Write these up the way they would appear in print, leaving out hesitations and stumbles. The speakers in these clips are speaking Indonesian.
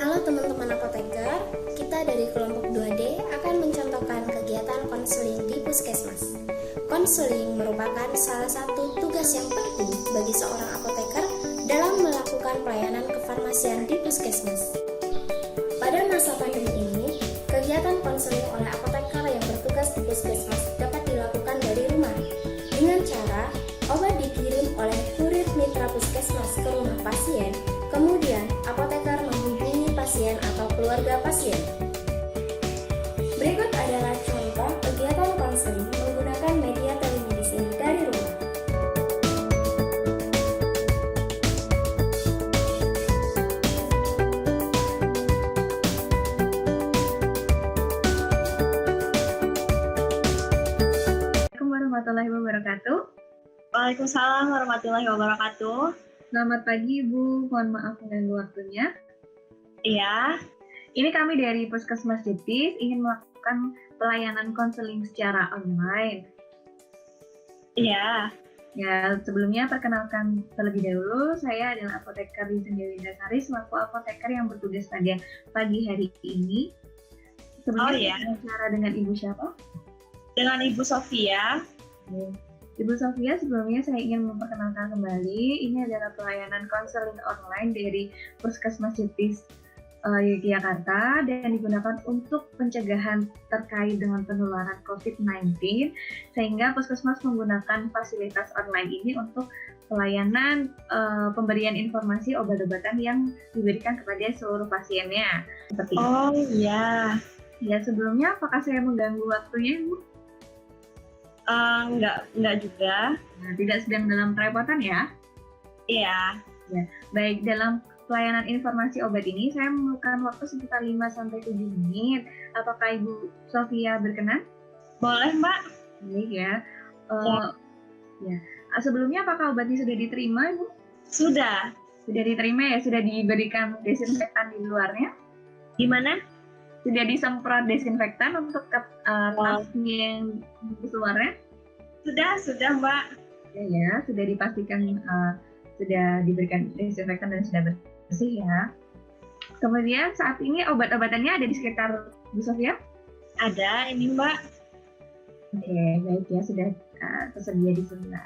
Halo teman-teman apoteker, kita dari kelompok 2D akan mencontohkan kegiatan konseling di puskesmas. Konseling merupakan salah satu tugas yang penting bagi seorang apoteker dalam melakukan pelayanan kefarmasian di puskesmas. Pada masa pandemi ini, kegiatan konseling oleh apoteker yang bertugas di puskesmas dapat dilakukan dari rumah dengan cara obat dikirim oleh kurir mitra puskesmas ke rumah pasien. Kemudian, apoteker menghubungi pasien atau keluarga pasien. Berikut adalah contoh kegiatan konseling menggunakan media telemedicine dari rumah. Assalamualaikum warahmatullahi wabarakatuh. Waalaikumsalam warahmatullahi wabarakatuh. Selamat pagi Ibu, mohon maaf mengganggu waktunya. Iya, Ini kami dari Puskesmas Jetis ingin melakukan pelayanan konseling secara online. iya. Ya, sebelumnya perkenalkan terlebih dahulu, saya adalah apoteker di Sendewi Dasari selaku apoteker yang bertugas pada pagi hari ini. Sebelumnya saya bicara dengan Ibu siapa? Dengan Ibu Sofia. Ibu Sofia, sebelumnya saya ingin memperkenalkan kembali, ini adalah pelayanan konseling online dari Puskesmas Jetis Yogyakarta dan digunakan untuk pencegahan terkait dengan penularan COVID-19, sehingga Puskesmas menggunakan fasilitas online ini untuk pelayanan pemberian informasi obat-obatan yang diberikan kepada seluruh pasiennya. Seperti Oh iya. Ya, sebelumnya apakah saya mengganggu waktunya, Ibu? Enggak juga. Nah, tidak sedang dalam kerepotan ya? Iya. Baik, dalam pelayanan informasi obat ini saya memerlukan waktu sekitar 5-7 menit. Apakah Ibu Sofia berkenan? Boleh, Mbak? Baik ya. Ya. Sebelumnya apakah obatnya sudah diterima, Ibu? Sudah. Sudah diterima ya? Sudah diberikan desinfektan di luarnya? Gimana? Sudah disemprot desinfektan untuk tas yang di luarnya? Sudah, Mbak. Ya, sudah dipastikan sudah diberikan desinfektan dan sudah bersih ya. Kemudian saat ini obat-obatannya ada di sekitar Bu Sofia? Ada ini, Mbak. Oke, baik ya, sudah tersedia di sebelah.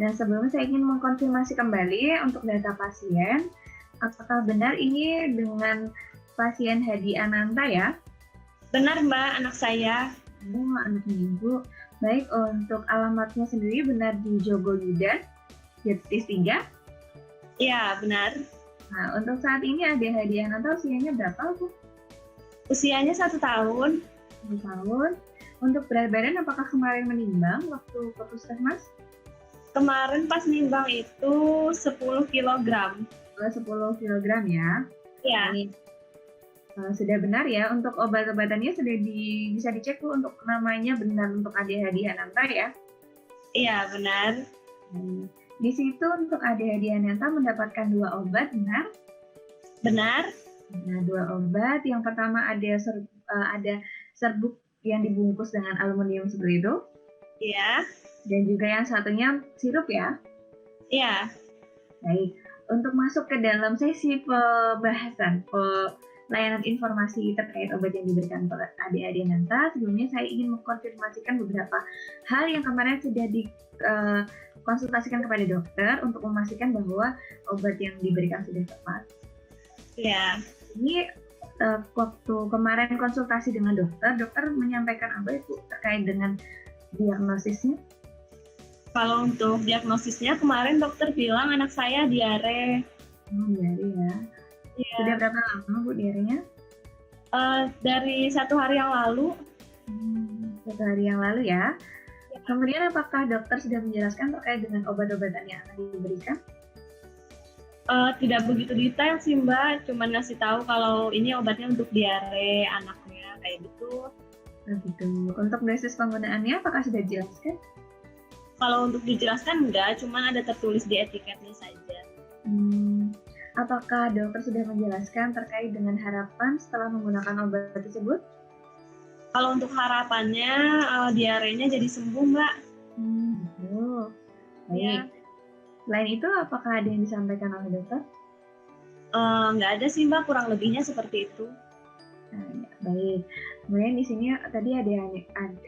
Dan sebelumnya saya ingin mengkonfirmasi kembali untuk data pasien. Apakah benar ini dengan pasien Hadi Ananta ya? Benar, Mbak, anak saya. Oh, anaknya Ibu. Baik, untuk alamatnya sendiri benar di Jogoyudan, Jetis 3? Iya, benar. Nah, untuk saat ini ada Hadi Ananta usianya berapa, Bu? Usianya 1 tahun. 1 tahun. Untuk berat badan apakah kemarin menimbang waktu ke puskesmas? Kemarin pas nimbang itu 10 kilogram. 10 kilogram ya. Iya. Ini, sudah benar ya, untuk obat-obatannya sudah bisa dicek Bu, untuk namanya benar untuk Ade Hadi Ananta ya? Iya, benar. Di situ untuk Ade Hadi Ananta mendapatkan 2 obat, benar? Benar. Nah, 2 obat. Yang pertama ada serbuk yang dibungkus dengan aluminium seperti itu. Iya. Dan juga yang satunya sirup ya? Iya. Baik. Untuk masuk ke dalam sesi pembahasan layanan informasi terkait obat yang diberikan oleh Ade Ananta, sebelumnya saya ingin mengkonfirmasikan beberapa hal yang kemarin sudah dikonsultasikan kepada dokter untuk memastikan bahwa obat yang diberikan sudah tepat. Iya. Ini waktu kemarin konsultasi dengan dokter menyampaikan apa itu terkait dengan diagnosisnya? Kalau untuk diagnosisnya kemarin dokter bilang anak saya diare. Diare ya. Iya. Sudah berapa lama Bu diarenya? Dari 1 hari yang lalu. 1 hari yang lalu ya. Kemudian apakah dokter sudah menjelaskan terkait dengan obat-obatan yang akan diberikan? Tidak begitu detail sih Mbak, cuma ngasih tahu kalau ini obatnya untuk diare anaknya kayak gitu. Nah, gitu. Untuk dosis penggunaannya apakah sudah dijelaskan? Kalau untuk dijelaskan enggak, cuma ada tertulis di etiketnya saja. Apakah dokter sudah menjelaskan terkait dengan harapan setelah menggunakan obat tersebut? Kalau untuk harapannya diarenya jadi sembuh Mbak. Gitu. Baik. Ya. Selain itu, apakah ada yang disampaikan oleh dokter? Nggak ada sih Mbak, kurang lebihnya seperti itu. Nah, ya, baik. Kemudian di sini tadi ada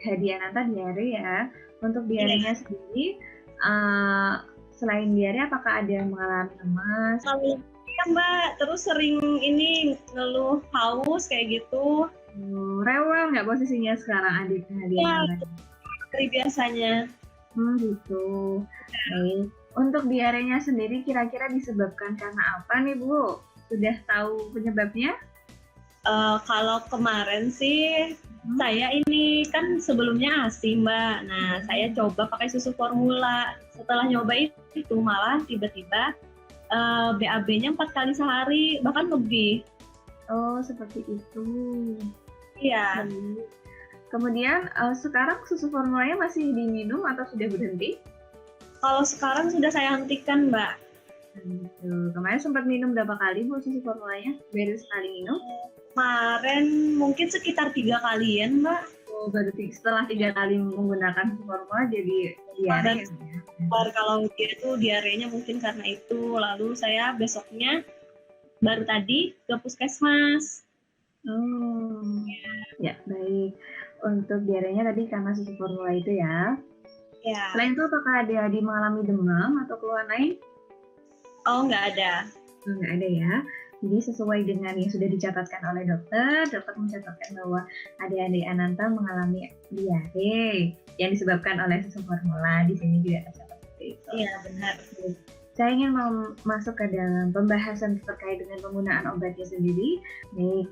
hadiah nanta diare ya. Untuk diarenya sendiri, selain diare, apakah ada yang mengalami lemas? Ya Mbak, terus sering ini ngeluh haus kayak gitu. Rewel nggak posisinya sekarang adik hadiah nanta? Dari biasanya. Gitu. Baik. Untuk diarenya sendiri kira-kira disebabkan karena apa nih Bu? Sudah tahu penyebabnya? Kalau kemarin sih saya ini kan sebelumnya ASI Mbak. Nah saya coba pakai susu formula. Setelah nyoba itu malah tiba-tiba BAB-nya 4 kali sehari bahkan lebih. Oh seperti itu. Iya. Kemudian sekarang susu formulanya masih diminum atau sudah berhenti? Kalau sekarang sudah saya hentikan Mbak. Gitu. Kemarin sempat minum berapa kali Bu susu formulanya? Baru sekali minum? Kemarin mungkin sekitar 3 kalian Mbak. Oh, berarti setelah 3 kali menggunakan susu formula jadi diare. Kalau dia itu diarenya mungkin karena itu. Lalu saya besoknya baru tadi ke puskesmas. Ya baik. Untuk diarenya tadi karena susu formula itu ya. Ya. Selain itu apakah ada mengalami demam atau keluhan lain? Oh nggak ada. Nggak ada ya. Jadi sesuai dengan yang sudah dicatatkan oleh dokter mencatatkan bahwa adik-adik Ananta mengalami diare yang disebabkan oleh susu formula. Di sini juga tercatat seperti itu. Iya benar. Saya ingin masuk ke dalam pembahasan terkait dengan penggunaan obatnya sendiri. Nih,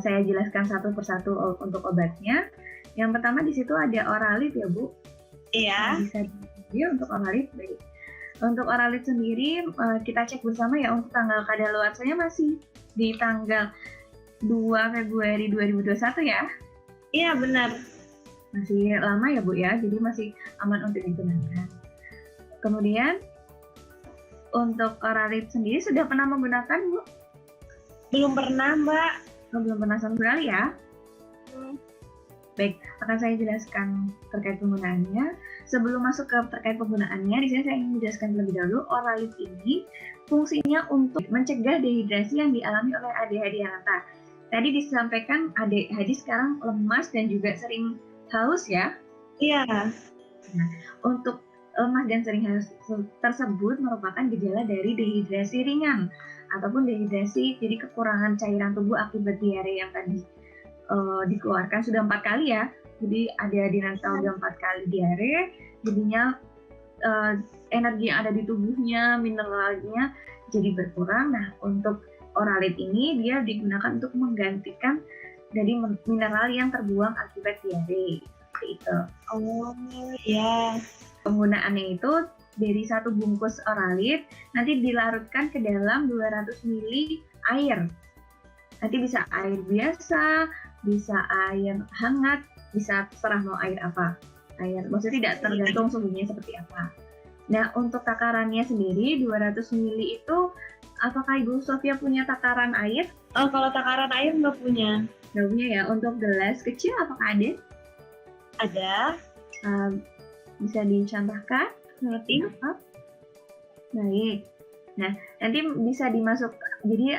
saya jelaskan satu persatu untuk obatnya. Yang pertama di situ ada Oralit ya Bu. Iya. Bisa untuk Oralit. Baik. Untuk Oralit sendiri kita cek bersama ya untuk tanggal kadaluarsanya masih di tanggal 2 Februari 2021 ya. Iya benar. Masih lama ya Bu ya, jadi masih aman untuk digunakan. Kemudian untuk Oralit sendiri sudah pernah menggunakan Bu? Belum pernah Mbak. Belum pernah sama sekali ya? Baik, akan saya jelaskan terkait penggunaannya. Sebelum masuk ke terkait penggunaannya, di sini saya ingin menjelaskan terlebih dahulu Oralit ini fungsinya untuk mencegah dehidrasi yang dialami oleh adik-adik Ananta. Tadi disampaikan adik Hadi sekarang lemas dan juga sering haus ya? Iya. Nah, untuk lemas dan sering haus tersebut merupakan gejala dari dehidrasi ringan ataupun dehidrasi, jadi kekurangan cairan tubuh akibat diare yang tadi dikeluarkan sudah 4 kali ya. Jadi adik-adik Ananta udah 4 kali diare, jadinya energi yang ada di tubuhnya, mineralnya jadi berkurang. Nah, untuk Oralit ini dia digunakan untuk menggantikan dari mineral yang terbuang akibat diare. Seperti itu. Oh, iya. Penggunaannya itu dari 1 bungkus Oralit nanti dilarutkan ke dalam 200 ml air. Nanti bisa air biasa, bisa air hangat, bisa terserah mau air apa. Maksudnya tidak tergantung suhunya seperti apa. Nah, untuk takarannya sendiri 200 ml itu apakah Ibu Sofia punya takaran air? Kalau takaran air nggak punya. Nggak punya ya. Untuk gelas kecil apakah ada? Ada. Bisa dicontohkan? Seperti apa? Baik. Nah, nanti bisa dimasuk. Jadi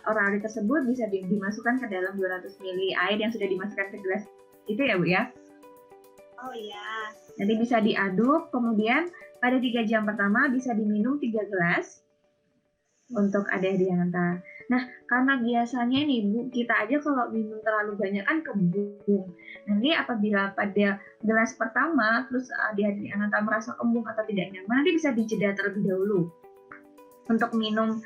Oralit tersebut bisa dimasukkan ke dalam 200 ml air yang sudah dimasukkan ke gelas itu ya Bu ya. Oh iya. Nanti bisa diaduk, kemudian pada 3 jam pertama bisa diminum 3 gelas untuk adik-adik Ananta. Nah, karena biasanya nih Bu, kita aja kalau minum terlalu banyak kan kembung. Nanti apabila pada gelas pertama terus adik-adik Ananta merasa kembung atau tidak nyaman, nanti bisa dijeda terlebih dahulu untuk minum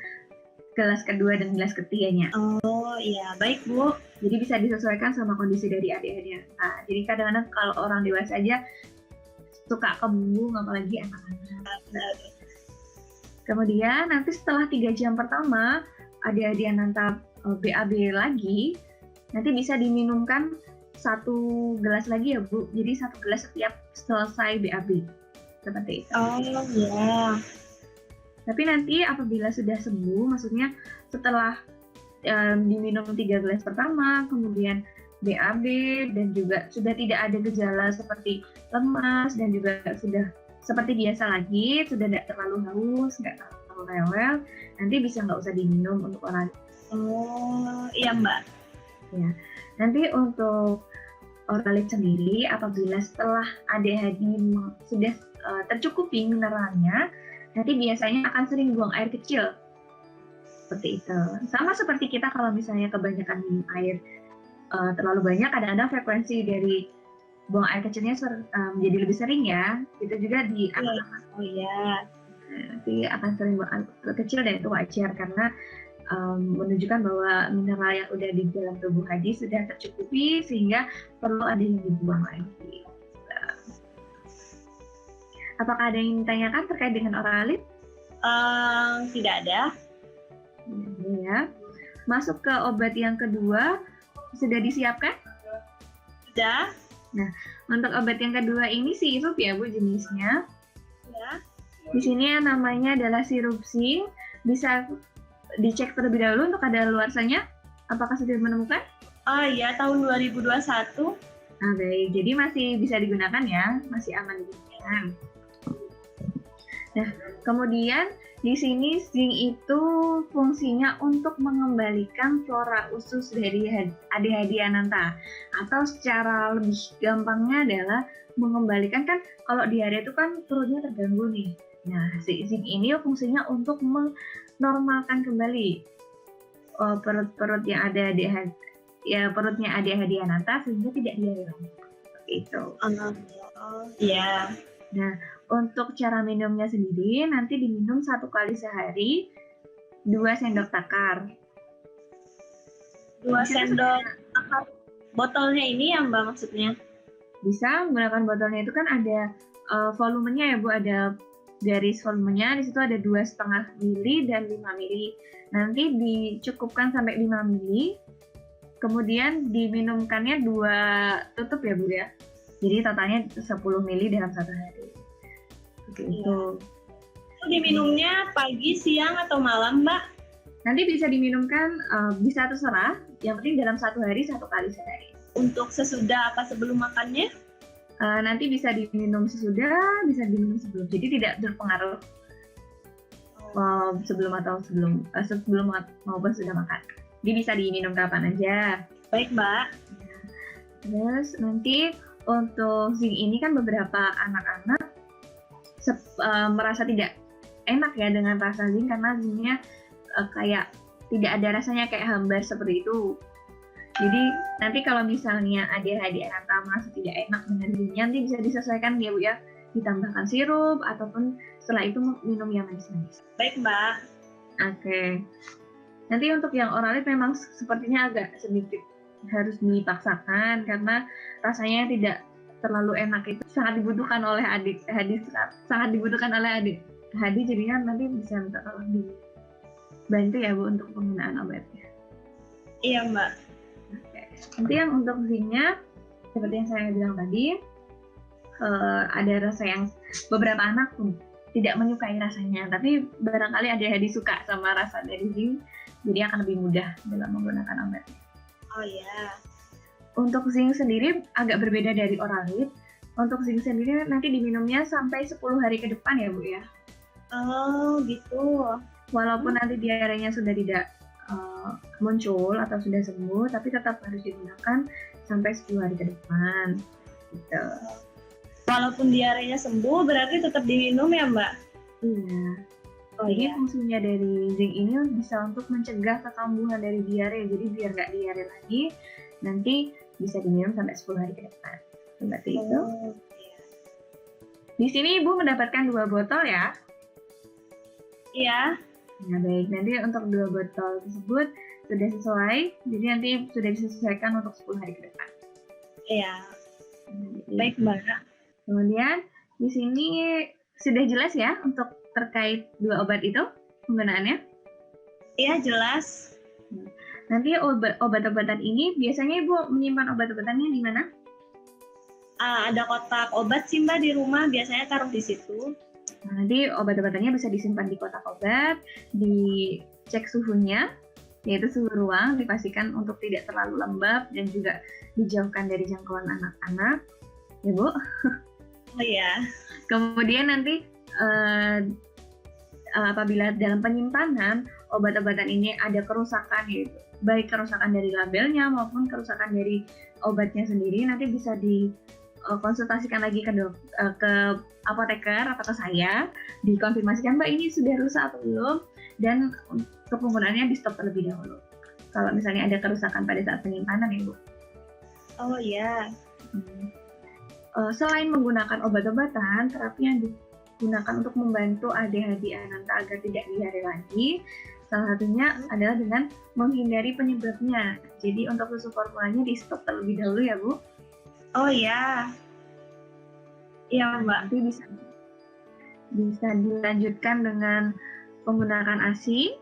gelas kedua dan gelas ketiganya. Oh iya, baik Bu. Jadi bisa disesuaikan sama kondisi dari adik-adik. Nah, jadi kadang-kadang kalau orang dewasa aja suka kembung, apalagi anak-anak. Kemudian nanti setelah 3 jam pertama adik-adik Ananta BAB lagi, nanti bisa diminumkan 1 gelas lagi ya Bu. Jadi 1 gelas setiap selesai BAB. Seperti itu. Oh iya. Tapi nanti apabila sudah sembuh, maksudnya setelah diminum 3 gelas pertama, kemudian BAB dan juga sudah tidak ada gejala seperti lemas dan juga sudah seperti biasa lagi, sudah tidak terlalu haus, nggak terlalu terlalu rewel, nanti bisa nggak usah diminum untuk oralit. Oh, iya Mbak. Ya. Nanti untuk oralit sendiri, apabila setelah ADHD sudah tercukupi mineralnya, nanti biasanya akan sering buang air kecil. Seperti itu. Sama seperti kita kalau misalnya kebanyakan minum air terlalu banyak, kadang-kadang frekuensi dari buang air kecilnya menjadi lebih sering ya. Itu juga di anak-anak. Oh iya. Nanti akan sering buang air kecil dan itu wajar karena menunjukkan bahwa mineral yang udah di dalam tubuh Hadi sudah tercukupi sehingga perlu ada yang dibuang lagi. Apakah ada yang ditanyakan terkait dengan oralit? Tidak ada. Ya. Masuk ke obat yang kedua, sudah disiapkan? Sudah. Nah, untuk obat yang kedua ini sirup ya Bu jenisnya. Ya. Di sini yang namanya adalah sirup zinc. Bisa dicek terlebih dahulu untuk kadaluarsanya. Apakah sudah menemukan? Oh iya, tahun 2021. Nah, baik. Jadi masih bisa digunakan ya, masih aman digunakan. Nah, kemudian di sini zinc itu fungsinya untuk mengembalikan flora usus dari ADHD Ananta, atau secara lebih gampangnya adalah mengembalikan, kan kalau diare itu kan perutnya terganggu nih. Nah, zinc ini fungsinya untuk menormalkan kembali perut-perut yang ada ADHD, ya perutnya ADHD Ananta sehingga tidak diare lagi. Seperti itu. Iya. Nah, untuk cara minumnya sendiri nanti diminum 1 kali sehari 2 sendok takar. 2 sendok takar. Botolnya ini ya Mbak maksudnya? Bisa menggunakan botolnya, itu kan ada volumenya ya Bu, ada garis volumenya, di situ ada 2,5 mili dan 5 mili. Nanti dicukupkan sampai 5 mili, kemudian diminumkannya 2 tutup ya Bu ya. Jadi totalnya 10 mili dalam 1 hari. Gitu. Itu diminumnya pagi, siang, atau malam Mbak? Nanti bisa diminumkan, bisa terserah, yang penting dalam 1 hari 1 kali sehari. Untuk sesudah apa sebelum makannya? Nanti bisa diminum sesudah, bisa diminum sebelum. Jadi tidak berpengaruh sebelum maupun sudah makan. Jadi bisa diminum kapan aja. Baik Mbak. Terus nanti untuk zinc ini kan beberapa anak-anak merasa tidak enak ya dengan rasa zinc, karena zincnya kayak tidak ada rasanya, kayak hambar seperti itu. Jadi nanti kalau misalnya ADHD Ananta merasa tidak enak dengan zincnya, nanti bisa disesuaikan ya Bu ya, ditambahkan sirup ataupun setelah itu minum yang manis-manis. Baik Mbak. Oke. Nanti untuk yang oralit memang sepertinya agak sedikit harus dipaksakan karena rasanya tidak terlalu enak, itu sangat dibutuhkan oleh adik Hadi, jadinya nanti bisa tolong dibantu ya Bu untuk penggunaan obatnya. Iya Mbak. Oke. Nanti yang untuk zincnya seperti yang saya bilang tadi, ada rasa yang beberapa anak pun tidak menyukai rasanya, tapi barangkali ada Hadi suka sama rasa dari zinc, jadi akan lebih mudah dalam menggunakan obatnya. Oh iya. Untuk zinc sendiri agak berbeda dari oralit. Untuk zinc sendiri nanti diminumnya sampai 10 hari ke depan ya Bu ya. Oh gitu. Walaupun nanti diarenya sudah tidak muncul atau sudah sembuh, tapi tetap harus digunakan sampai 10 hari ke depan. Gitu. Walaupun diarenya sembuh, berarti tetap diminum ya Mbak? Iya. Oh Jadi iya. fungsinya dari zinc ini bisa untuk mencegah kekambuhan dari diare. Jadi biar nggak diare lagi, nanti bisa diminum sampai 10 hari ke depan. Seperti itu. Iya. Di sini Ibu mendapatkan 2 botol ya. Iya. Nah baik, nanti untuk 2 botol tersebut sudah sesuai. Jadi nanti sudah disesuaikan untuk 10 hari ke depan. Iya. Jadi, Baik Mbak. kemudian di sini sudah jelas ya untuk terkait 2 obat itu penggunaannya. Iya jelas. Nanti obat-obatan ini biasanya Ibu menyimpan obat-obatannya di mana? Ada kotak obat sih Mbak di rumah, biasanya taruh di situ. Nah, nanti obat-obatannya bisa disimpan di kotak obat, dicek suhunya, yaitu suhu ruang, dipastikan untuk tidak terlalu lembab dan juga dijauhkan dari jangkauan anak-anak, ya Bu. Oh iya. Kemudian nanti apabila dalam penyimpanan obat-obatan ini ada kerusakan, yaitu baik kerusakan dari labelnya maupun kerusakan dari obatnya sendiri, nanti bisa dikonsultasikan lagi ke apoteker atau ke saya, dikonfirmasikan Mbak ini sudah rusak atau belum, dan penggunaannya di stop terlebih dahulu kalau misalnya ada kerusakan pada saat penyimpanan ya Bu. Oh iya. Selain menggunakan obat-obatan, terapi yang digunakan untuk membantu ADHD Ananta agar tidak diare lagi, salah satunya adalah dengan menghindari penyebabnya. Jadi untuk susu formulanya di stop terlebih dahulu ya Bu. Oh iya. Iya Mbak. Nanti bisa dilanjutkan dengan penggunaan ASI.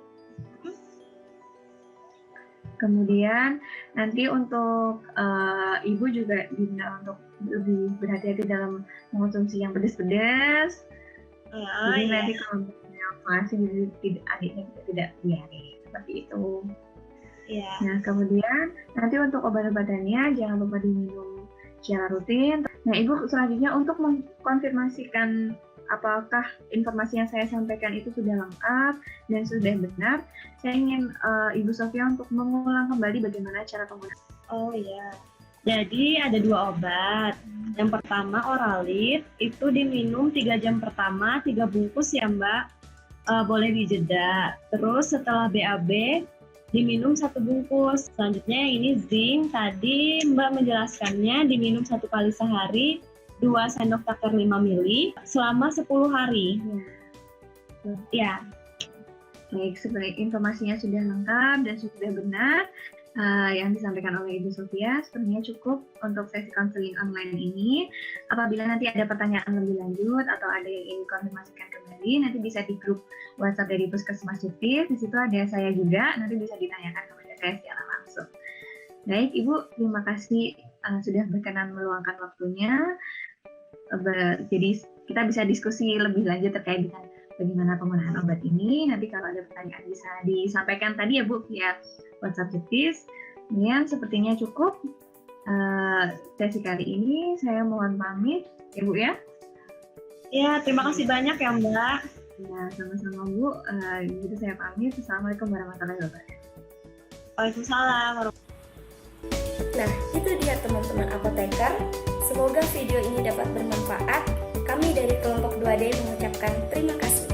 Kemudian nanti untuk ibu juga diminta untuk lebih berhati-hati dalam mengonsumsi yang pedas-pedas. Jadi nanti kalau masih adiknya tidak diare seperti itu. Iya. Nah kemudian nanti untuk obat-obatannya jangan lupa diminum secara rutin. Nah ibu selanjutnya untuk mengkonfirmasikan apakah informasi yang saya sampaikan itu sudah lengkap dan sudah benar, saya ingin Ibu Sofia untuk mengulang kembali bagaimana cara penggunaan. Oh iya. Jadi ada 2 obat. Yang pertama Oralit, itu diminum 3 jam pertama, 3 bungkus ya Mbak. Boleh dijeda. Terus setelah BAB, diminum 1 bungkus. Selanjutnya ini zinc, tadi Mbak menjelaskannya diminum 1 kali sehari, 2 sendok takar 5 ml selama 10 hari. Ya. Baik, sebenarnya informasinya sudah lengkap dan sudah benar yang disampaikan oleh Ibu Sofia. Sebenarnya cukup untuk sesi konseling online ini. Apabila nanti ada pertanyaan lebih lanjut atau ada yang ingin konfirmasikan kembali, nanti bisa di grup WhatsApp dari Puskesmas Jutis. Di situ ada saya juga, nanti bisa ditanyakan kepada saya secara langsung. Baik, Ibu, terima kasih sudah berkenan meluangkan waktunya. Jadi kita bisa diskusi lebih lanjut terkait dengan bagaimana penggunaan obat ini. Nanti kalau ada pertanyaan bisa disampaikan tadi ya Bu via WhatsApp Jutis. Kemudian sepertinya cukup sesi kali ini. Saya mohon pamit ya Bu ya. Ya, terima kasih banyak ya Mbak. Ya, sama-sama Bu. Jadi saya pamit. Assalamualaikum warahmatullahi wabarakatuh. Waalaikumsalam. Nah, itu dia teman-teman apoteker. Semoga video ini dapat bermanfaat. Kami dari kelompok 2D mengucapkan terima kasih.